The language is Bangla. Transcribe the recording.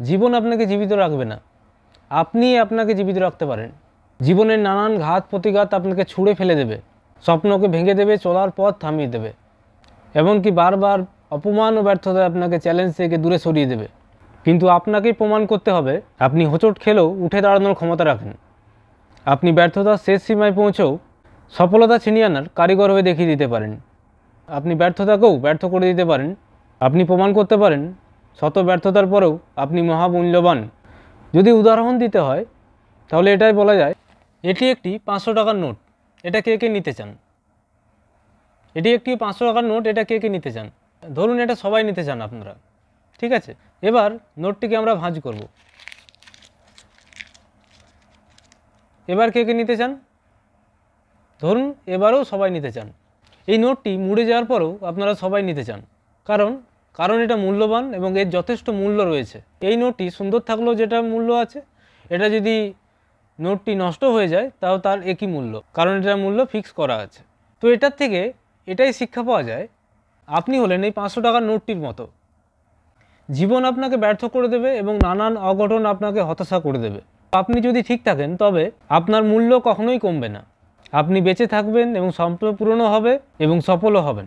জীবন আপনাকে জীবিত রাখবে না, আপনি আপনাকে জীবিত রাখতে পারেন। জীবনের নানান ঘাত প্রতিঘাত আপনাকে ছুঁড়ে ফেলে দেবে, স্বপ্নকে ভেঙে দেবে, চলার পথ থামিয়ে দেবে, এমনকি বারবার অপমান ও ব্যর্থতায় আপনাকে চ্যালেঞ্জ থেকে দূরে সরিয়ে দেবে। কিন্তু আপনাকেই প্রমাণ করতে হবে আপনি হোঁচট খেলেও উঠে দাঁড়ানোর ক্ষমতা রাখেন। আপনি ব্যর্থতার শেষ সীমায় পৌঁছেও সফলতা ছিনিয়ে আনার কারিগর হয়ে দেখিয়ে দিতে পারেন। আপনি ব্যর্থতাকেও ব্যর্থ করে দিতে পারেন। আপনি প্রমাণ করতে পারেন শত ব্যর্থতার পরেও আপনি মহামূল্যবান। যদি উদাহরণ দিতে হয় তাহলে এটাই বলা যায়, এটি একটি 500 টাকার নোট, এটা কে কে নিতে চান? এটি একটি 500 টাকার নোট, এটা কে কে নিতে চান? ধরুন এটা সবাই নিতে চান আপনারা, ঠিক আছে। এবার নোটটিকে আমরা ভাঁজ করব। এবার কে কে নিতে চান? ধরুন এবারেও সবাই নিতে চান। এই নোটটি মুড়ে যাওয়ার পরেও আপনারা সবাই নিতে চান, কারণ এটা মূল্যবান এবং এর যথেষ্ট মূল্য রয়েছে। এই নোটটি সুন্দর থাকলেও যেটা মূল্য আছে, এটা যদি নোটটি নষ্ট হয়ে যায় তাও তার একই মূল্য, কারণ এটার মূল্য ফিক্স করা আছে। তো এটার থেকে এটাই শিক্ষা পাওয়া যায়, আপনি হলেন এই 500 টাকার নোটটির মতো। জীবন আপনাকে ব্যর্থ করে দেবে এবং নানান অঘটন আপনাকে হতাশা করে দেবে। আপনি যদি ঠিক থাকেন তবে আপনার মূল্য কখনোই কমবে না। আপনি বেঁচে থাকবেন এবং স্বপ্ন পূরণও হবে এবং সফলও হবেন।